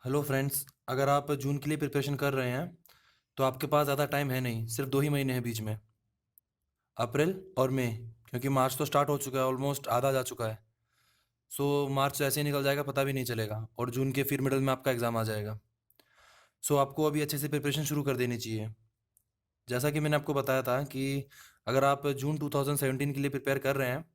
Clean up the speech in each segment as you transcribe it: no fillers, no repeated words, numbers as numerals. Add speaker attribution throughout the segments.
Speaker 1: Hello friends, अगर आप जून के लिए प्रिपरेशन कर रहे हैं तो आपके पास ज़्यादा टाइम है नहीं, सिर्फ 2 ही महीने हैं बीच में। अप्रैल और मई, क्योंकि मार्च तो स्टार्ट हो चुका है, ऑलमोस्ट आधा जा चुका है। सो मार्च ऐसे ही निकल जाएगा, पता भी नहीं चलेगा, और जून के फिर मिडल में आपका एग्ज़ाम आ जाएगा। सो आपको अभी अच्छे से प्रिपरेशन शुरू कर देनी चाहिए। जैसा कि मैंने आपको बताया था कि अगर आप जून 2017 के लिए प्रिपेयर कर रहे हैं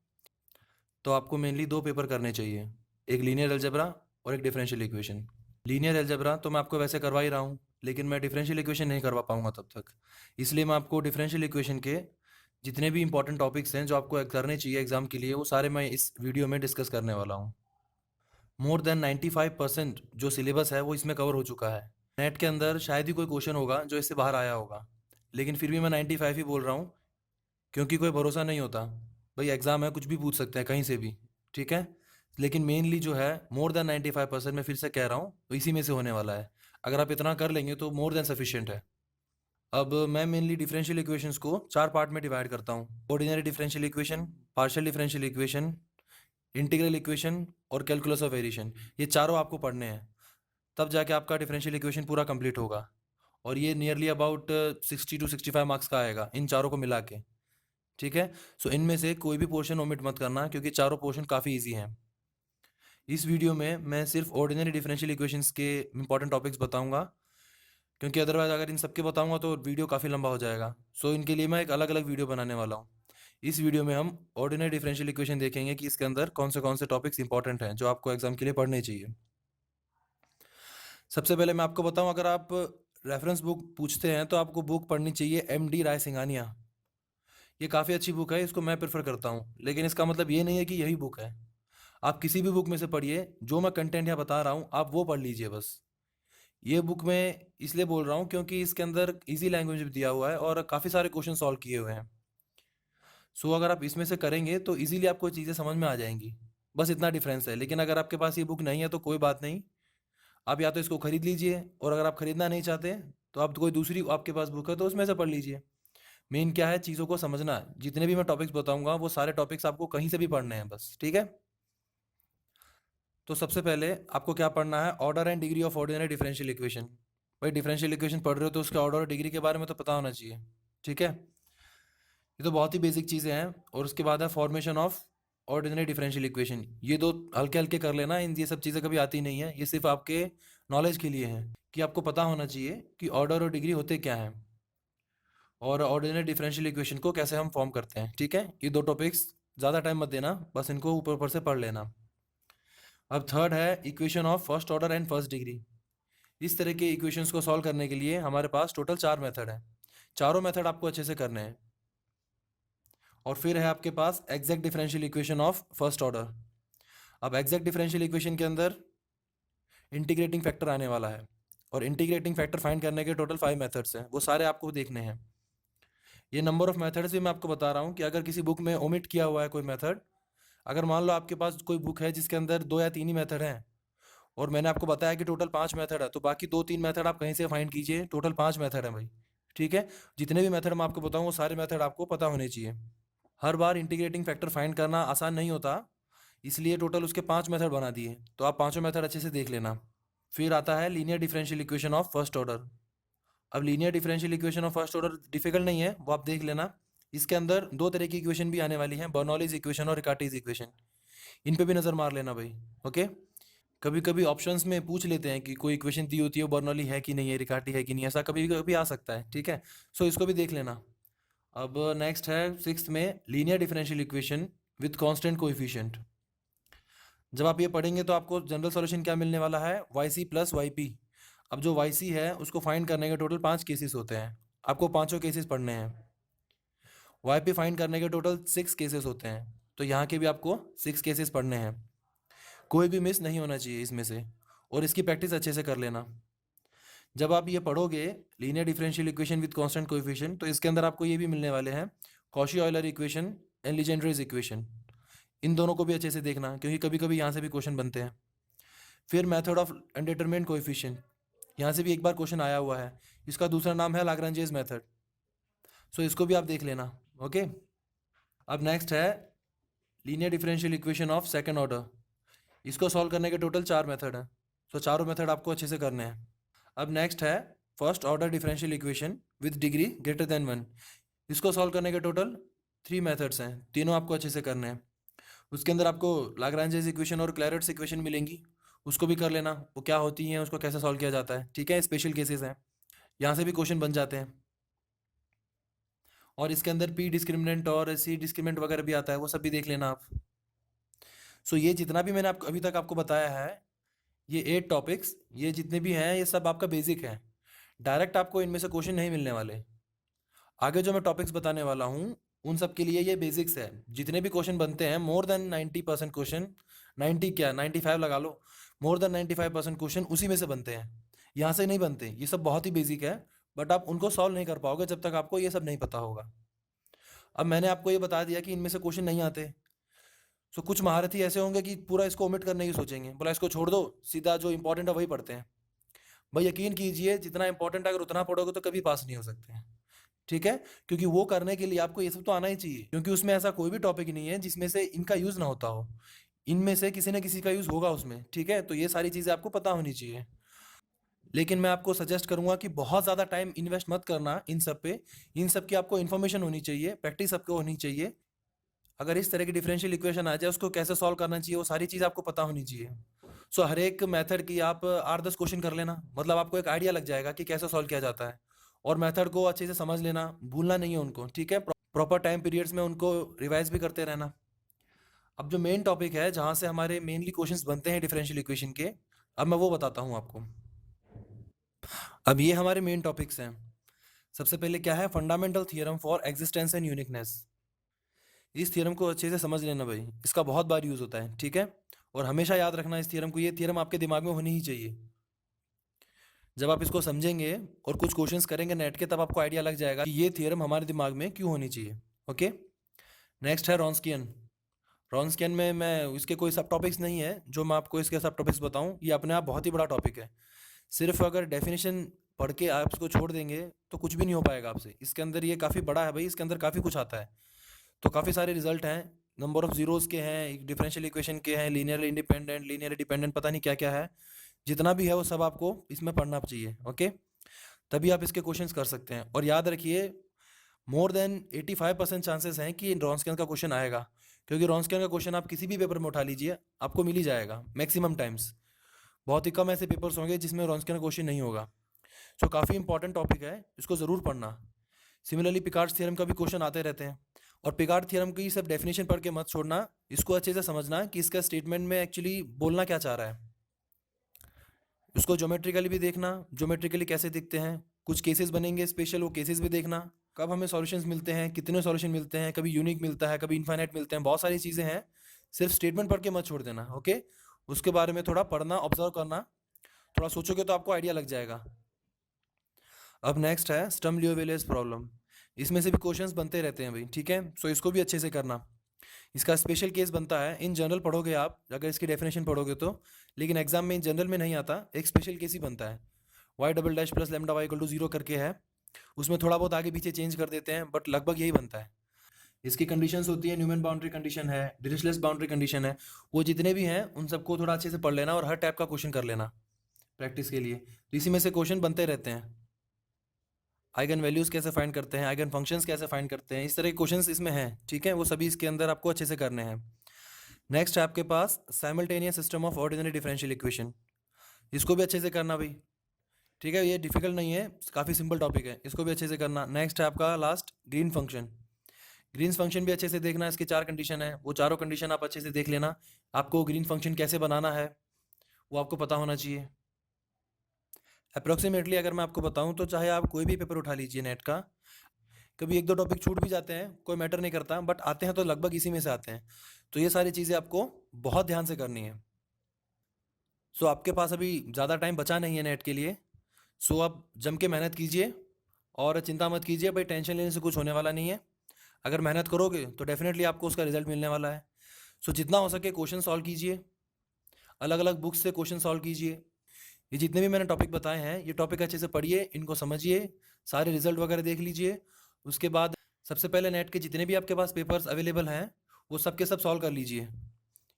Speaker 1: तो आपको मेनली दो पेपर करने चाहिए, एक लीनियर अलजेब्रा और एक डिफरेंशियल इक्वेशन। लीनियर अलजेब्रा तो मैं आपको वैसे करवा ही रहा हूँ, लेकिन मैं डिफरेंशियल इक्वेशन नहीं करवा पाऊंगा तब तक। इसलिए मैं आपको डिफरेंशियल इक्वेशन के जितने भी इंपॉर्टेंट टॉपिक्स हैं जो आपको करने चाहिए एग्जाम के लिए, वो सारे मैं इस वीडियो में डिस्कस करने वाला हूँ। मोर देन 95% जो सिलेबस है वो इसमें कवर हो चुका है। नेट के अंदर शायद ही कोई क्वेश्चन होगा जो इससे बाहर आया होगा, लेकिन फिर भी मैं 95 ही बोल रहा हूँ, क्योंकि कोई भरोसा नहीं होता। भाई एग्ज़ाम है, कुछ भी पूछ सकते हैं कहीं से भी, ठीक है। लेकिन मेनली जो है मोर देन 95% मैं फिर से कह रहा हूँ, तो इसी में से होने वाला है। अगर आप इतना कर लेंगे तो मोर देन सफिशिएंट है। अब मैं मेनली डिफरेंशियल इक्वेशंस को चार पार्ट में डिवाइड करता हूँ: ordinary differential equation, partial differential equation, integral equation और कैलकुलस ऑफ वेरिएशन। ये चारों आपको पढ़ने हैं, तब जाके आपका डिफरेंशियल इक्वेशन पूरा कंप्लीट होगा। और ये नियरली अबाउट 60 to 65 मार्क्स का आएगा इन चारों को मिला के, ठीक है। सो इनमें से कोई भी पोर्शन ओमिट मत करना, क्योंकि चारों पोर्शन काफ़ी इजी हैं। इस वीडियो में मैं सिर्फ ऑर्डिनरी डिफरेंशियल इक्वेशंस के इंपॉर्टेंट टॉपिक्स बताऊंगा, क्योंकि अदरवाइज अगर इन सब के बताऊंगा तो वीडियो काफ़ी लंबा हो जाएगा। सो इनके लिए मैं एक अलग अलग वीडियो बनाने वाला हूँ। इस वीडियो में हम ऑर्डिनरी डिफरेंशियल इक्वेशन देखेंगे कि इसके अंदर कौन से टॉपिक्स इंपॉर्टेंट हैं जो आपको एग्जाम के लिए पढ़ने चाहिए। सबसे पहले मैं आपको बताऊं, अगर आप रेफरेंस बुक पूछते हैं तो आपको बुक पढ़नी चाहिए MD राय सिंघानिया। ये काफ़ी अच्छी बुक है, इसको मैं प्रेफर करता हूँ, लेकिन इसका मतलब ये नहीं है कि यही बुक है। आप किसी भी बुक में से पढ़िए, जो मैं कंटेंट यहाँ बता रहा हूँ आप वो पढ़ लीजिए बस। ये बुक मैं इसलिए बोल रहा हूँ क्योंकि इसके अंदर इजी लैंग्वेज में दिया हुआ है और काफ़ी सारे क्वेश्चन सॉल्व किए हुए हैं। सो अगर आप इसमें से करेंगे तो इजीली आपको चीज़ें समझ में आ जाएंगी। बस इतना डिफरेंस है। लेकिन अगर आपके पास ये बुक नहीं है तो कोई बात नहीं, आप या तो इसको खरीद लीजिए, और अगर आप खरीदना नहीं चाहते तो आप कोई दूसरी आपके पास बुक है तो उसमें से पढ़ लीजिए। मेन क्या है, चीज़ों को समझना। जितने भी मैं टॉपिक्स बताऊंगा वो सारे टॉपिक्स आपको कहीं से भी पढ़ने हैं बस, ठीक है। तो सबसे पहले आपको क्या पढ़ना है, order and degree of ordinary differential equation. भाई डिफरेंशियल इक्वेशन पढ़ रहे हो तो उसके ऑर्डर और डिग्री के बारे में तो पता होना चाहिए, ठीक है। ये तो बहुत ही बेसिक चीज़ें हैं। और उसके बाद है formation of ordinary differential equation. ये दो हल्के हल्के कर लेना, इन ये सब चीज़ें कभी आती नहीं है, ये सिर्फ आपके नॉलेज के लिए है कि आपको पता होना चाहिए कि ऑर्डर और डिग्री होते क्या हैं और ऑर्डिनरी डिफरेंशियल इक्वेशन को कैसे हम फॉर्म करते हैं, ठीक है। ये दो टॉपिक्स ज़्यादा टाइम मत देना, बस इनको ऊपर ऊपर से पढ़ लेना। अब थर्ड है equation of first order and first degree. इस तरह के इक्वेशंस को सॉल्व करने के लिए हमारे पास टोटल 4 मेथड हैं। चारों मेथड आपको अच्छे से करने हैं। और फिर है आपके पास exact differential equation of first order. अब एग्जैक्ट डिफरेंशियल इक्वेशन के अंदर इंटीग्रेटिंग फैक्टर आने वाला है, और इंटीग्रेटिंग फैक्टर फाइंड करने के टोटल 5 मेथड्स हैं, वो सारे आपको देखने हैं। ये नंबर ऑफ मेथड्स भी मैं आपको बता रहा हूँ कि अगर किसी बुक में ओमिट किया हुआ है कोई मेथड, अगर मान लो आपके पास कोई बुक है जिसके अंदर 2 या 3 ही मेथड हैं, और मैंने आपको बताया कि टोटल 5 मेथड है, तो बाकी 2-3 मेथड आप कहीं से फाइंड कीजिए। टोटल 5 मेथड है भाई, ठीक है। जितने भी मेथड मैं आपको बताऊँ वो सारे मेथड आपको पता होने चाहिए। हर बार इंटीग्रेटिंग फैक्टर फाइंड करना आसान नहीं होता, इसलिए टोटल उसके 5 मेथड बना दिए, तो आप पांचों मेथड अच्छे से देख लेना। फिर आता है linear differential equation of first order. अब linear differential equation of first order difficult नहीं है, वो आप देख लेना। इसके अंदर दो तरह की इक्वेशन भी आने वाली हैं, बर्नौलीज इक्वेशन और रिकार्टीज इक्वेशन। इन पे भी नज़र मार लेना भाई, ओके। कभी कभी ऑप्शंस में पूछ लेते हैं कि कोई इक्वेशन दी होती है वो बर्नौली है कि नहीं है, रिकार्टी है कि नहीं, ऐसा कभी कभी आ सकता है, ठीक है। सो इसको भी देख लेना। अब नेक्स्ट है सिक्स्थ में linear differential equation with constant coefficient. जब आप ये पढ़ेंगे तो आपको जनरल सॉल्यूशन क्या मिलने वाला है, Y C plus Y P. अब जो वाई सी है उसको फाइंड करने के टोटल 5 केसेस होते हैं, आपको पांचों केसेस पढ़ने हैं। वाई पी फाइंड करने के टोटल 6 केसेस होते हैं, तो यहाँ के भी आपको 6 केसेस पढ़ने हैं। कोई भी मिस नहीं होना चाहिए इसमें से, और इसकी प्रैक्टिस अच्छे से कर लेना। जब आप ये पढ़ोगे linear differential equation with constant coefficient, तो इसके अंदर आपको ये भी मिलने वाले हैं Cauchy Euler equation and Legendre's equation. इन दोनों को भी अच्छे से देखना, क्योंकि कभी कभी यहाँ से भी क्वेश्चन बनते हैं। फिर मेथड ऑफ अनडिटरमिनेंट कोएफिशिएंट, यहाँ से भी एक बार क्वेश्चन आया हुआ है। इसका दूसरा नाम है लाग्रांजेस मेथड। सो इसको भी आप देख लेना, ओके। अब नेक्स्ट है linear differential equation of second order. इसको सॉल्व करने के टोटल 4 मेथड हैं। तो चारों मेथड आपको अच्छे से करने हैं। अब नेक्स्ट है first order differential equation with degree greater than 1। इसको सॉल्व करने के टोटल 3 मेथड्स हैं, तीनों आपको अच्छे से करने हैं। उसके अंदर आपको लाग्रांजेस इक्वेशन और क्लैरेट्स इक्वेशन मिलेंगी, उसको भी कर लेना, वो क्या होती हैं, उसको कैसे सॉल्व किया जाता है। ठीक है, स्पेशल केसेस हैं, यहाँ से भी क्वेश्चन बन जाते हैं। और इसके अंदर पी डिस्क्रिमिनेंट और सी डिस्क्रिमिनेंट वगैरह भी आता है, वो सब भी देख लेना आप। सो ये जितना भी मैंने आपको अभी तक आपको बताया है, ये 8 टॉपिक्स, ये जितने भी हैं ये सब आपका बेसिक है। डायरेक्ट आपको इनमें से क्वेश्चन नहीं मिलने वाले। आगे जो मैं टॉपिक्स बताने वाला हूँ उन सब के लिए ये बेसिक्स है। जितने भी क्वेश्चन बनते हैं मोर देन 90% क्वेश्चन, 90 क्या 95 लगा लो, मोर देन 95% क्वेश्चन उसी में से बनते हैं, यहाँ से नहीं बनते। ये सब बहुत ही बेसिक है, बट आप उनको सॉल्व नहीं कर पाओगे जब तक आपको ये सब नहीं पता होगा। अब मैंने आपको ये बता दिया कि इनमें से क्वेश्चन नहीं आते। सो कुछ महारथी ऐसे होंगे कि पूरा इसको ओमिट करने की सोचेंगे, बोला इसको छोड़ दो, सीधा जो इंपॉर्टेंट है वही पढ़ते हैं। भाई यकीन कीजिए, जितना इंपॉर्टेंट है अगर उतना पढ़ोगे तो कभी पास नहीं हो सकते हैं। ठीक है, क्योंकि वो करने के लिए आपको ये सब तो आना ही चाहिए, क्योंकि उसमें ऐसा कोई भी टॉपिक नहीं है जिसमें से इनका यूज ना होता हो। इनमें से किसी न किसी का यूज होगा उसमें। ठीक है, तो ये सारी चीजें आपको पता होनी चाहिए। लेकिन मैं आपको सजेस्ट करूंगा कि बहुत ज़्यादा टाइम इन्वेस्ट मत करना इन सब पे। इन सब की आपको इन्फॉर्मेशन होनी चाहिए, प्रैक्टिस आपको होनी चाहिए। अगर इस तरह की डिफरेंशियल इक्वेशन आ जाए, उसको कैसे सॉल्व करना चाहिए, वो सारी चीज़ आपको पता होनी चाहिए। सो हर एक मेथड की आप 8-10 क्वेश्चन कर लेना, मतलब आपको एक आइडिया लग जाएगा कि कैसे सॉल्व किया जाता है। और मेथड को अच्छे से समझ लेना, भूलना नहीं है उनको। ठीक है, प्रॉपर टाइम पीरियड्स में उनको रिवाइज भी करते रहना। अब जो मेन टॉपिक है जहाँ से हमारे मेनली क्वेश्चंस बनते हैं डिफरेंशियल इक्वेशन के, अब मैं वो बताता हूँ आपको। अब ये हमारे मेन टॉपिक्स हैं। सबसे पहले क्या है, fundamental theorem for existence and uniqueness. इस थ्योरम को अच्छे से समझ लेना भाई, इसका बहुत बार यूज होता है। ठीक है, और हमेशा याद रखना इस थ्योरम को, ये थ्योरम आपके दिमाग में होनी ही चाहिए। जब आप इसको समझेंगे और कुछ क्वेश्चंस करेंगे नेट के, तब आपको आइडिया लग जाएगा कि ये थ्योरम हमारे दिमाग में क्यों होनी चाहिए। ओके, नेक्स्ट है रॉन्स्कियन। रॉन्स्कियन में मैं इसके कोई सब टॉपिक्स नहीं है जो मैं आपको इसके सब टॉपिक्स बताऊं, ये अपने आप बहुत ही बड़ा टॉपिक है। सिर्फ अगर डेफिनेशन पढ़ के आप इसको छोड़ देंगे तो कुछ भी नहीं हो पाएगा आपसे। इसके अंदर ये काफ़ी बड़ा है भाई, इसके अंदर काफ़ी कुछ आता है। तो काफ़ी सारे रिजल्ट हैं, नंबर ऑफ जीरोस के हैं, डिफरेंशियल इक्वेशन के हैं, लीनियरली इंडिपेंडेंट, लीनियरली डिपेंडेंट, पता नहीं क्या क्या है। जितना भी है वो सब आपको इसमें पढ़ना चाहिए। ओके, तभी आप इसके क्वेश्चंस कर सकते हैं। और याद रखिए, मोर देन 85% चांसेस हैं कि रॉन्स्कियन का क्वेश्चन आएगा, क्योंकि रॉन्स्कियन का क्वेश्चन आप किसी भी पेपर में उठा लीजिए, आपको मिल ही जाएगा मैक्सिमम टाइम्स। बहुत ही कम ऐसे पेपर्स होंगे जिसमें रॉन्स्कियन का क्वेश्चन नहीं होगा। सो काफ़ी इंपॉर्टेंट टॉपिक है, इसको ज़रूर पढ़ना। सिमिलरली पिकार्ड्स थ्योरम का भी क्वेश्चन आते रहते हैं। और पिकार्ड थ्योरम की सब डेफिनेशन पढ़ के मत छोड़ना, इसको अच्छे से समझना कि इसका स्टेटमेंट में एक्चुअली बोलना क्या चाह रहा है। उसको ज्योमेट्रिकली भी देखना, ज्योमेट्रिकली कैसे दिखते हैं। कुछ केसेस बनेंगे स्पेशल, वो केसेस भी देखना। कब हमें सॉल्यूशंस मिलते हैं, कितने सॉल्यूशन मिलते हैं, कभी यूनिक मिलता है, कभी इनफाइनाइट मिलते हैं, बहुत सारी चीज़ें हैं। सिर्फ स्टेटमेंट पढ़ के मत छोड़ देना। ओके, उसके बारे में थोड़ा पढ़ना, ऑब्जर्व करना, थोड़ा सोचोगे तो आपको आइडिया लग जाएगा। अब नेक्स्ट है स्टर्म लियोविलेज प्रॉब्लम। इसमें से भी क्वेश्चंस बनते रहते हैं भाई। ठीक है, सो इसको भी अच्छे से करना। इसका स्पेशल केस बनता है, इन जनरल पढ़ोगे आप अगर इसकी डेफिनेशन पढ़ोगे तो, लेकिन एग्जाम में इन जनरल में नहीं आता, एक स्पेशल केस ही बनता है। Y double dash plus lambda Y equal to 0 करके है, उसमें थोड़ा बहुत आगे पीछे चेंज कर देते हैं, बट लगभग यही बनता है। इसकी कंडीशंस होती है, न्यूमैन बाउंड्री कंडीशन है, डिरिचलेट बाउंड्री कंडीशन है, वो जितने भी हैं उन सबको थोड़ा अच्छे से पढ़ लेना और हर टाइप का क्वेश्चन कर लेना प्रैक्टिस के लिए। तो इसी में से क्वेश्चन बनते रहते हैं। आइगन वैल्यूज़ कैसे फाइंड करते हैं, आइगन फंक्शंस कैसे फाइंड करते हैं, इस तरह के क्वेश्चंस इसमें हैं। ठीक है, वो सभी इसके अंदर आपको अच्छे से करने हैं। नेक्स्ट है आपके पास simultaneous system of ordinary differential equation. इसको भी अच्छे से करना भाई। ठीक है, ये डिफिकल्ट नहीं है, काफ़ी सिंपल टॉपिक है, इसको भी अच्छे से करना। नेक्स्ट है आपका last green function. Green function भी अच्छे से देखना, इसके 4 कंडीशन है, वो चारों कंडीशन आप अच्छे से देख लेना। आपको ग्रीन फंक्शन कैसे बनाना है वो आपको पता होना चाहिए। अप्रोक्सीमेटली अगर मैं आपको बताऊं तो चाहे आप कोई भी पेपर उठा लीजिए नेट का, कभी 1-2 टॉपिक छूट भी जाते हैं, कोई मैटर नहीं करता, बट आते हैं तो लगभग इसी में से आते हैं। तो ये सारी चीज़ें आपको बहुत ध्यान से करनी है। सो आपके पास अभी ज़्यादा टाइम बचा नहीं है नेट के लिए। सो आप जम के मेहनत कीजिए और चिंता मत कीजिए भाई, टेंशन लेने से कुछ होने वाला नहीं है। अगर मेहनत करोगे तो डेफिनेटली आपको उसका रिजल्ट मिलने वाला है। सो जितना हो सके क्वेश्चन सॉल्व कीजिए, अलग अलग बुक्स से क्वेश्चन सॉल्व कीजिए। ये जितने भी मैंने टॉपिक बताए हैं, ये टॉपिक अच्छे से पढ़िए, इनको समझिए, सारे रिजल्ट वगैरह देख लीजिए। उसके बाद सबसे पहले नेट के जितने भी आपके पास पेपर्स अवेलेबल हैं वो सब के सब सॉल्व कर लीजिए।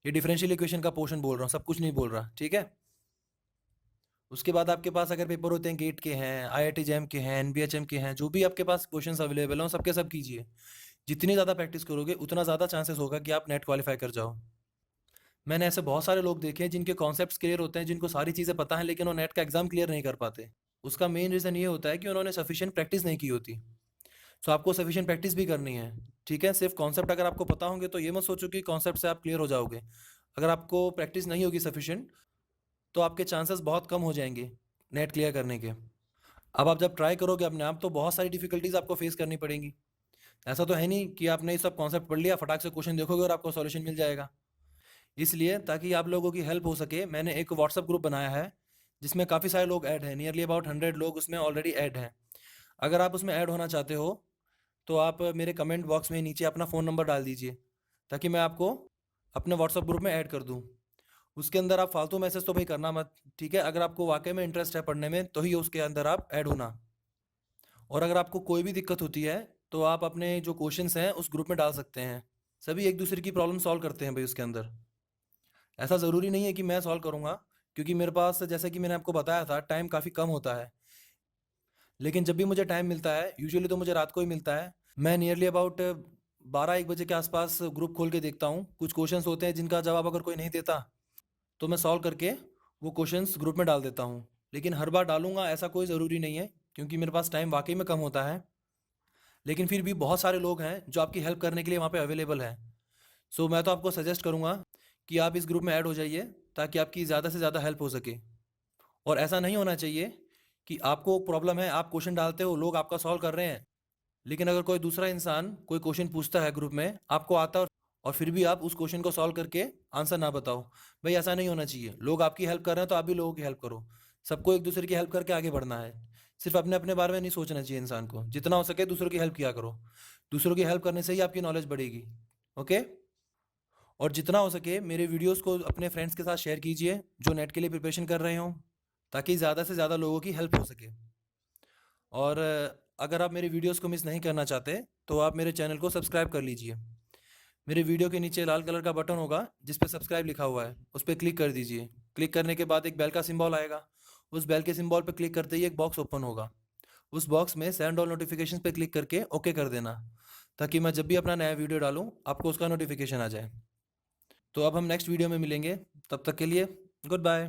Speaker 1: ये डिफरेंशियल इक्वेशन का पोर्शन बोल रहा हूँ, सब कुछ नहीं बोल रहा। ठीक है, उसके बाद आपके पास अगर पेपर होते हैं गेट के हैं, आईआईटी जैम के हैं, एनबीएचएम के हैं, जो भी आपके पास क्वेश्चंस अवेलेबल हैं, सबके सब कीजिए। जितनी ज़्यादा प्रैक्टिस करोगे उतना ज़्यादा चांसेस होगा कि आप नेट क्वालिफाई कर जाओ। मैंने ऐसे बहुत सारे लोग देखे हैं जिनके कॉन्सेप्ट्स क्लियर होते हैं, जिनको सारी चीज़ें पता हैं, लेकिन वो नेट का एग्ज़ाम क्लियर नहीं कर पाते। उसका मेन रीज़न ये होता है कि उन्होंने सफिशिएंट प्रैक्टिस नहीं की होती। सो आपको सफिशिएंट प्रैक्टिस भी करनी है, ठीक है? सिर्फ कॉन्सेप्ट अगर आपको पता होंगे तो ये मत सोचो कि कॉन्सेप्ट से आप क्लियर हो जाओगे। अगर आपको प्रैक्टिस नहीं होगी सफिशिएंट, तो आपके चांसेस बहुत कम हो जाएंगे नेट क्लियर करने के। अब आप जब ट्राई करोगे अपने आप, तो बहुत सारी डिफिकल्टीज आपको फेस करनी पड़ेंगी। ऐसा तो है नहीं कि आपने ये सब कॉन्सेप्ट पढ़ लिया, फटाक से क्वेश्चन देखोगे और आपको सॉल्यूशन मिल जाएगा। इसलिए ताकि आप लोगों की हेल्प हो सके, मैंने एक व्हाट्सएप ग्रुप बनाया है जिसमें काफ़ी सारे लोग ऐड हैं, नियरली अबाउट 100 लोग उसमें ऑलरेडी ऐड हैं। अगर आप उसमें ऐड होना चाहते हो तो आप मेरे कमेंट बॉक्स में नीचे अपना फ़ोन नंबर डाल दीजिए, ताकि मैं आपको अपने व्हाट्सएप ग्रुप में ऐड कर दूँ। उसके अंदर आप फालतू मैसेज तो भाई करना मत, ठीक है? अगर आपको वाकई में इंटरेस्ट है पढ़ने में, तो ही उसके अंदर आप ऐड होना। और अगर आपको कोई भी दिक्कत होती है, तो आप अपने जो क्वेश्चंस हैं उस ग्रुप में डाल सकते हैं। सभी एक दूसरे की प्रॉब्लम सॉल्व करते हैं भाई उसके अंदर। ऐसा ज़रूरी नहीं है कि मैं सॉल्व करूँगा, क्योंकि मेरे पास, जैसे कि मैंने आपको बताया था, टाइम काफ़ी कम होता है। लेकिन जब भी मुझे टाइम मिलता है, यूजुअली तो मुझे रात को ही मिलता है, मैं नियरली अबाउट 12-1 बजे के आसपास ग्रुप खोल के देखता हूँ। कुछ क्वेश्चंस होते हैं जिनका जवाब अगर कोई नहीं देता, तो मैं सॉल्व करके वो क्वेश्चंस ग्रुप में डाल देता हूँ। लेकिन हर बार डालूँगा ऐसा कोई ज़रूरी नहीं है, क्योंकि मेरे पास टाइम वाक़ई में कम होता है। लेकिन फिर भी बहुत सारे लोग हैं जो आपकी हेल्प करने के लिए वहाँ पे अवेलेबल हैं। सो मैं तो आपको सजेस्ट करूँगा कि आप इस ग्रुप में ऐड हो जाइए, ताकि आपकी ज़्यादा से ज़्यादा हेल्प हो सके। और ऐसा नहीं होना चाहिए कि आपको प्रॉब्लम है, आप क्वेश्चन डालते हो, लोग आपका सॉल्व कर रहे हैं, लेकिन अगर कोई दूसरा इंसान कोई क्वेश्चन पूछता है ग्रुप में, आपको आता है और फिर भी आप उस क्वेश्चन को सॉल्व करके आंसर ना बताओ। भाई ऐसा नहीं होना चाहिए। लोग आपकी हेल्प कर रहे हैं तो आप भी लोगों की हेल्प करो। सबको एक दूसरे की हेल्प करके आगे बढ़ना है। सिर्फ अपने अपने बारे में नहीं सोचना चाहिए इंसान को। जितना हो सके दूसरों की हेल्प किया करो। दूसरों की हेल्प करने से ही आपकी नॉलेज बढ़ेगी। ओके? और जितना हो सके मेरे वीडियोस को अपने फ्रेंड्स के साथ शेयर कीजिए जो नेट के लिए प्रिपरेशन कर रहे हों, ताकि ज़्यादा से ज़्यादा लोगों की हेल्प हो सके। और अगर आप मेरे वीडियोस को मिस नहीं करना चाहते, तो आप मेरे चैनल को सब्सक्राइब कर लीजिए। मेरे वीडियो के नीचे लाल कलर का बटन होगा जिस पे सब्सक्राइब लिखा हुआ है, उस पर क्लिक कर दीजिए। क्लिक करने के बाद एक बेल का सिंबल आएगा। उस बेल के सिंबल पर क्लिक करते ही एक बॉक्स ओपन होगा। उस बॉक्स में सेंड ऑल नोटिफिकेशन पे क्लिक करके ओके कर देना, ताकि मैं जब भी अपना नया वीडियो डालूँ आपको उसका नोटिफिकेशन आ जाए। तो अब हम नेक्स्ट वीडियो में मिलेंगे, तब तक के लिए गुड बाय।